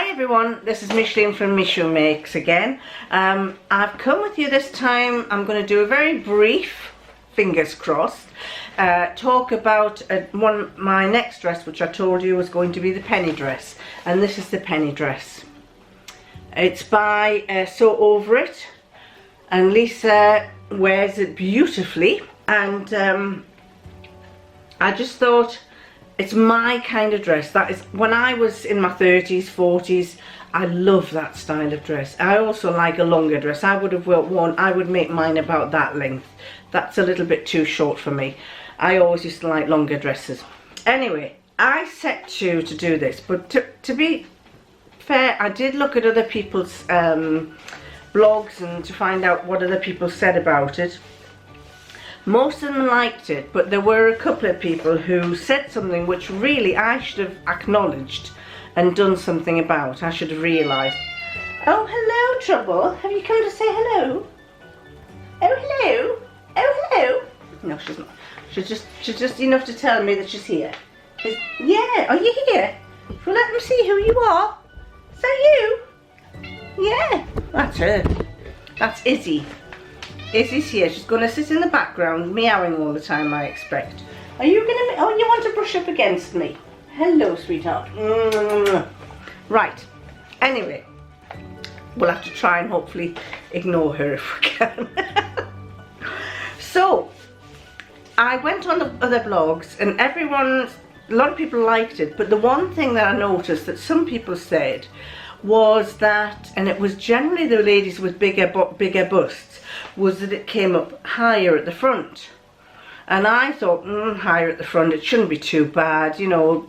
Hi everyone, this is Micheline from Micheline again. I've come with you this time. I'm going to do a very brief, fingers crossed, talk about my next dress, which I told you was going to be the penny dress. And this is the penny dress. It's by Sew Over It, and Lisa wears it beautifully. And I just thought, it's my kind of dress. That is, when I was in my 30s, 40s, I love that style of dress. I also like a longer dress. I would make mine about that length. That's a little bit too short for me. I always used to like longer dresses. Anyway, I set to do this, but to be fair, I did look at other people's blogs and to find out what other people said about it. Most of them liked it, but there were a couple of people who said something which really I should have acknowledged and done something about. I should have realised. Oh, hello, Trouble. Have you come to say hello? Oh, hello. Oh, hello. No, she's not. She's just enough to tell me that she's here. Yeah, are you here? Well, let them see who you are. Is that you? Yeah, that's her. That's Izzy. Izzy's here. She's going to sit in the background, meowing all the time, I expect. Are you going to... Oh, you want to brush up against me? Hello, sweetheart. Right. Anyway, we'll have to try and hopefully ignore her if we can. So, I went on the other blogs and a lot of people liked it, but the one thing that I noticed that some people said was that, and it was generally the ladies with bigger busts, was that it came up higher at the front. And I thought, higher at the front, it shouldn't be too bad, you know,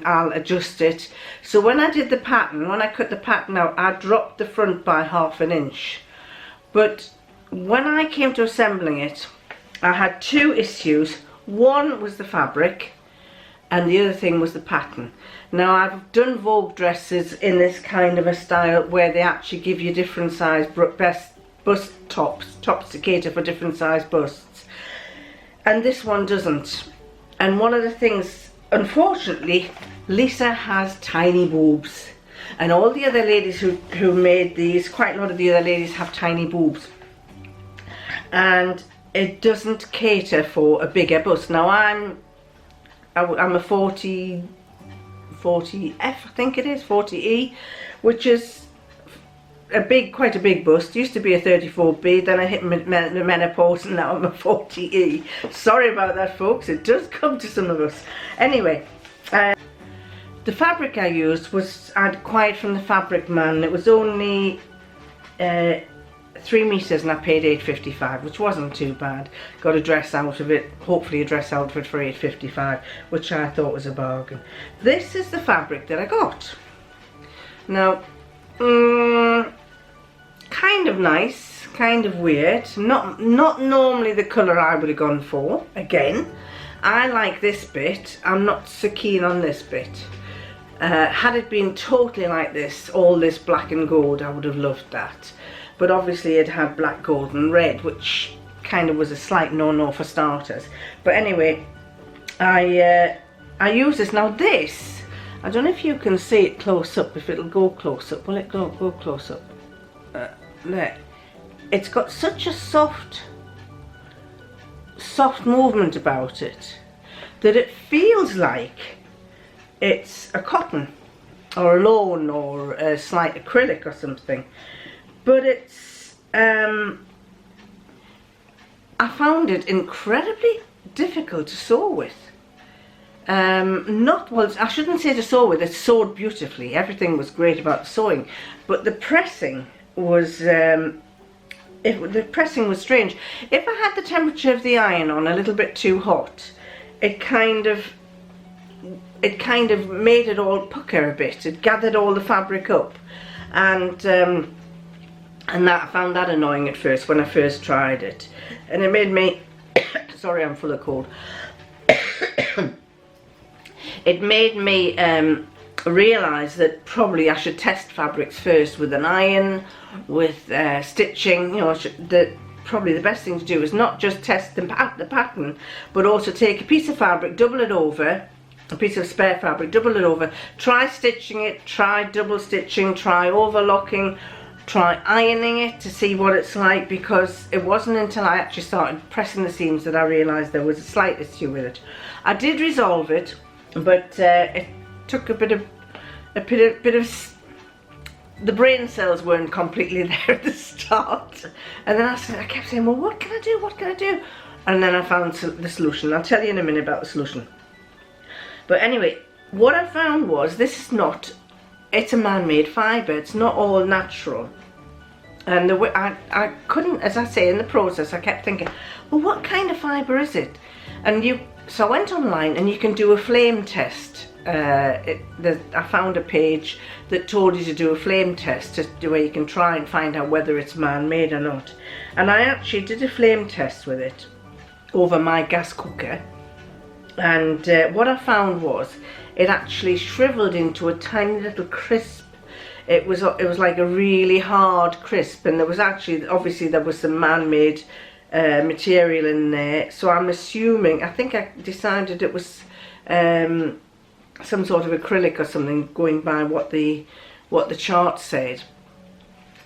I'll adjust it. So when I did the pattern, when I cut the pattern out, I dropped the front by ½ an inch. But when I came to assembling it, I had two issues. One was the fabric, and the other thing was the pattern. Now, I've done Vogue dresses in this kind of a style where they actually give you different size bust tops to cater for different size busts, and this one doesn't. And one of the things, unfortunately, Lisa has tiny boobs, and all the other ladies who made these, quite a lot of the other ladies have tiny boobs, and it doesn't cater for a bigger bust. Now I'm a 40F, I think it is, 40E, which is quite a big bust. Used to be a 34B, then I hit menopause, and now I'm a 40E. Sorry about that, folks. It does come to some of us. Anyway, the fabric I used was, I'd acquired from the Fabric Man. It was only 3 meters, and I paid £8.55, which wasn't too bad. Got a dress out of it, hopefully a dress outfit for £8.55, which I thought was a bargain. This is the fabric that I got. Now, kind of nice, kind of weird. Not normally the colour I would have gone for. Again, I like this bit. I'm not so keen on this bit. Had it been totally like this, all this black and gold, I would have loved that. But obviously it had black, gold and red, which kind of was a slight no-no for starters. But anyway, I use this. Now this, I don't know if you can see it close up, if it'll go close up. Will it go close up? There. It's got such a soft movement about it that it feels like it's a cotton or a lawn or a slight acrylic or something. But it's, I found it incredibly difficult to sew with. Well, I shouldn't say to sew with, it's sewed beautifully. Everything was great about the sewing, but the pressing was, the pressing was strange. If I had the temperature of the iron on a little bit too hot, it kind of made it all pucker a bit. It gathered all the fabric up, and that, I found that annoying at first when I first tried it, and it made me sorry, I'm full of cold. It made me realise that probably I should test fabrics first with an iron, with stitching. You know, probably the best thing to do is not just test the pattern, but also take a piece of fabric, double it over, a piece of spare fabric, double it over, try stitching it, try double stitching, try overlocking, try ironing it to see what it's like, because it wasn't until I actually started pressing the seams that I realised there was a slight issue with it. I did resolve it, but it took a bit of the brain cells weren't completely there at the start, and then I kept saying, well, what can I do, what can I do? And then I found the solution. I'll tell you in a minute about the solution. But anyway, what I found was, it's a man-made fibre, it's not all natural. And the way I couldn't, as I say, in the process, I kept thinking, well, what kind of fibre is it? And so I went online, and you can do a flame test. I found a page that told you to do a flame test, where you can try and find out whether it's man-made or not. And I actually did a flame test with it over my gas cooker. And what I found was, it actually shriveled into a tiny little crisp. It was like a really hard crisp, and there was actually, obviously there was some man-made material in there. So I'm assuming, I think I decided it was some sort of acrylic or something, going by what the chart said.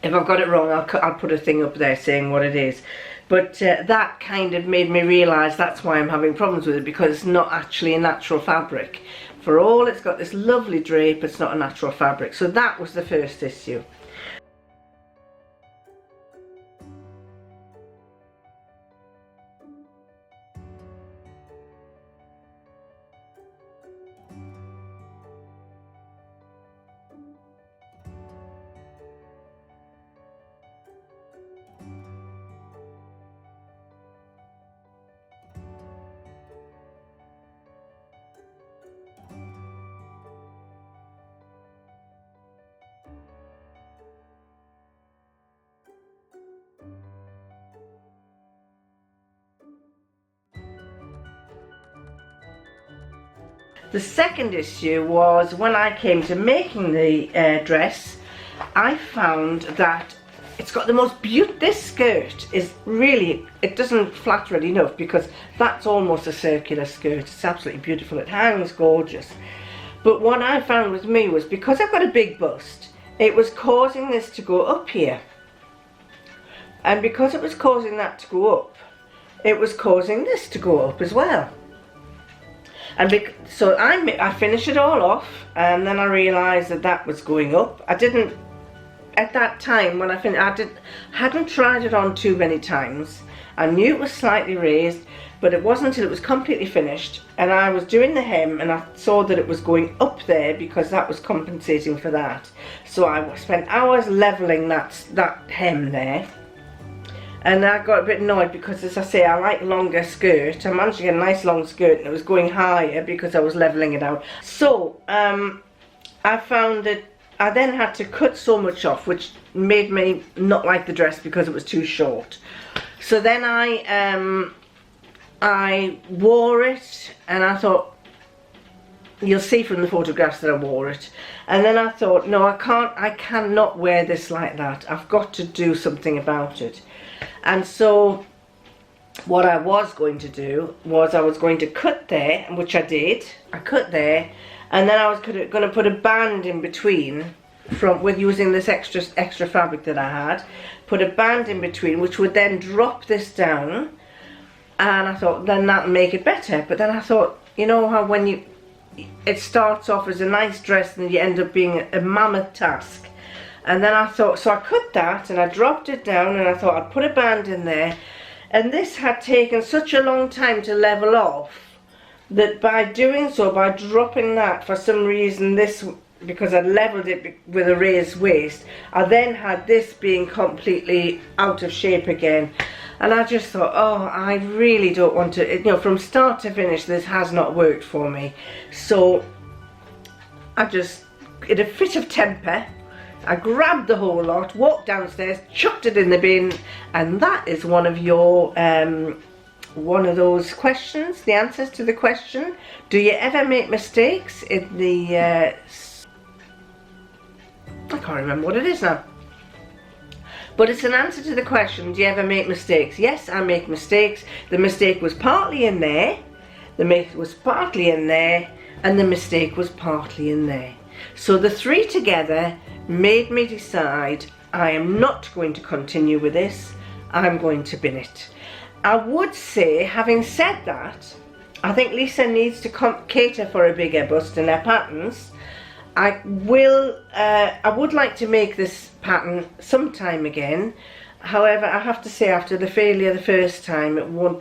If I've got it wrong, I'll put a thing up there saying what it is. But that kind of made me realise that's why I'm having problems with it, because it's not actually a natural fabric. For all it's got this lovely drape, it's not a natural fabric. So that was the first issue. The second issue was when I came to making the dress, I found that it's got the most beautiful, this skirt is really, it doesn't flatter it enough, because that's almost a circular skirt. It's absolutely beautiful, it hangs gorgeous. But what I found with me was, because I've got a big bust, it was causing this to go up here. And because it was causing that to go up, it was causing this to go up as well. And so I finished it all off, and then I realised that that was going up. I didn't, at that time when I finished, hadn't tried it on too many times. I knew it was slightly raised, but it wasn't until it was completely finished and I was doing the hem and I saw that it was going up there, because that was compensating for that. So I spent hours levelling that hem there. And I got a bit annoyed because, as I say, I like longer skirt. I managed to get a nice long skirt and it was going higher because I was levelling it out. So I found that I then had to cut so much off, which made me not like the dress because it was too short. So then I wore it, and I thought, you'll see from the photographs that I wore it. And then I thought, no, I cannot wear this like that. I've got to do something about it. And so what I was going to do was I was going to cut there, which I did. I cut there, and then I was going to put a band in between with using this extra fabric that I had. Put a band in between, which would then drop this down. And I thought, then that'll make it better. But then I thought, you know how when it starts off as a nice dress and you end up being a mammoth task. And then I thought, so I cut that and I dropped it down, and I thought I'd put a band in there. And this had taken such a long time to level off that by doing so, by dropping that, for some reason this, because I levelled it with a raised waist, I then had this being completely out of shape again. And I just thought, oh, I really don't want to, you know, from start to finish, this has not worked for me. So I just, in a fit of temper, I grabbed the whole lot, walked downstairs, chucked it in the bin, and that is one of your, one of those questions, the answers to the question, do you ever make mistakes in the, I can't remember what it is now. But it's an answer to the question, do you ever make mistakes? Yes, I make mistakes. The mistake was partly in there. The mistake was partly in there. and the mistake was partly in there. So the three together made me decide I am not going to continue with this. I'm going to bin it. I would say, having said that, I think Lisa needs to cater for a bigger bust in her patterns. I would like to make this pattern sometime again. However, I have to say, after the failure the first time,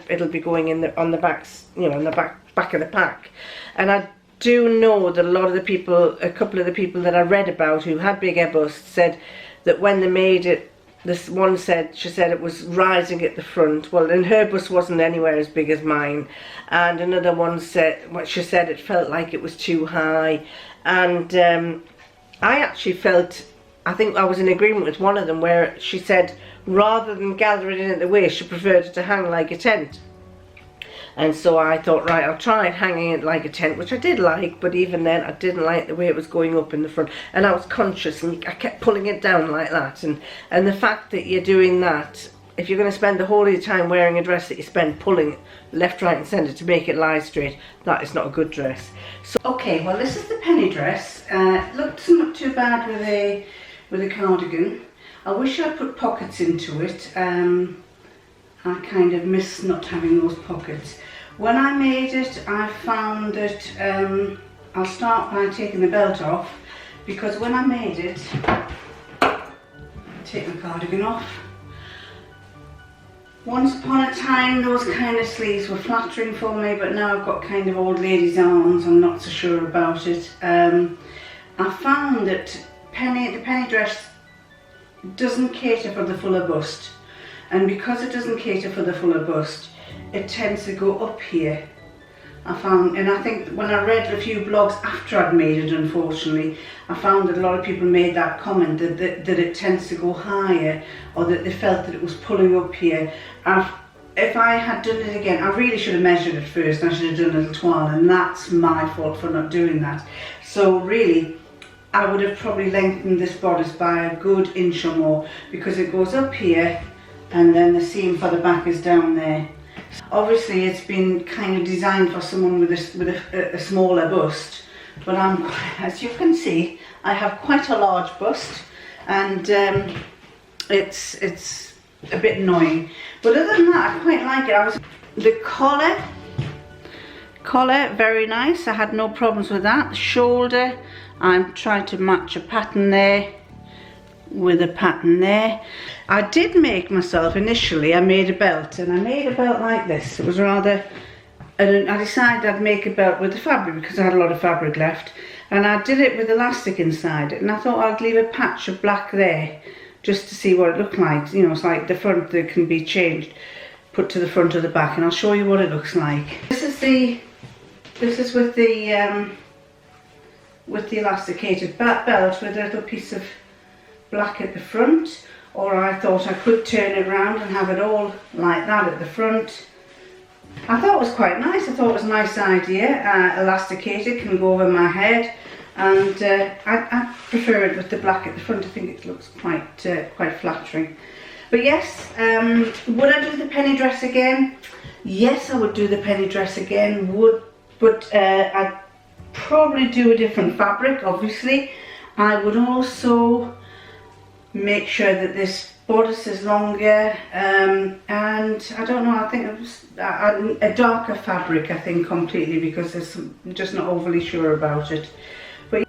it'll be going in on the backs, you know, on the back of the pack. And I do know that a couple of the people that I read about who had bigger busts said that when they made it, this one said, she said it was rising at the front. Well, and her bust wasn't anywhere as big as mine. And another one said, what she said, it felt like it was too high. And I actually felt, I think I was in agreement with one of them, where she said rather than gather it in at the waist, she preferred it to hang like a tent. And so I thought, right, I'll try it hanging it like a tent, which I did like, but even then I didn't like the way it was going up in the front. And I was conscious, and I kept pulling it down like that. And the fact that you're doing that, if you're going to spend the whole of your time wearing a dress that you spend pulling left, right and centre to make it lie straight, that is not a good dress. So, okay, well, this is the penny dress. Looks not too bad with a cardigan. I wish I put pockets into it. I kind of miss not having those pockets. When I made it, I found that I'll start by taking the belt off, because when I made it, take my cardigan off. Once upon a time, those kind of sleeves were flattering for me, but now I've got kind of old lady's arms. I'm not so sure about it. I found that the penny dress doesn't cater for the fuller bust. And because it doesn't cater for the fuller bust, it tends to go up here. I found, and I think when I read a few blogs after I'd made it, unfortunately, I found that a lot of people made that comment that it tends to go higher, or that they felt that it was pulling up here. If I had done it again, I really should have measured it first. I should have done a little toile, and that's my fault for not doing that. So really, I would have probably lengthened this bodice by a good inch or more, because it goes up here, and then the seam for the back is down there. Obviously it's been kind of designed for someone with a smaller bust, but as you can see, I have quite a large bust, and it's a bit annoying. But other than that, I quite like it. The collar, very nice. I had no problems with that. The shoulder, I'm trying to match a pattern there with a pattern there. I did make myself, initially I made a belt, and I made a belt like this. It was rather, and I decided I'd make a belt with the fabric because I had a lot of fabric left, and I did it with elastic inside it, and I thought I'd leave a patch of black there just to see what it looked like. You know, it's like the front that can be changed, put to the front of the back, and I'll show you what it looks like. This is with the elasticated back belt with a little piece of black at the front, or I thought I could turn it around and have it all like that at the front. I thought it was quite nice. I thought it was a nice idea. Elasticated, can go over my head, and I prefer it with the black at the front. I think it looks quite flattering. But yes, would I do the penny dress again? Yes, I would do the penny dress again. But I'd probably do a different fabric, obviously. I would also make sure that this bodice is longer, and I don't know, I think it was a darker fabric, I think, completely, because I'm just not overly sure about it. But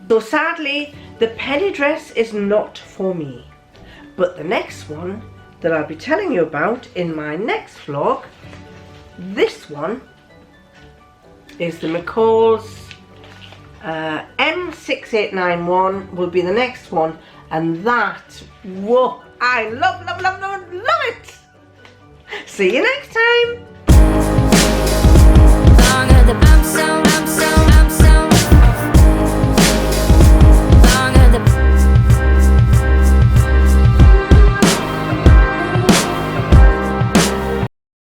so sadly, the penny dress is not for me. But the next one that I'll be telling you about in my next vlog, this one is the McCall's M6891 will be the next one, and that, whoa, I love it. See you next time.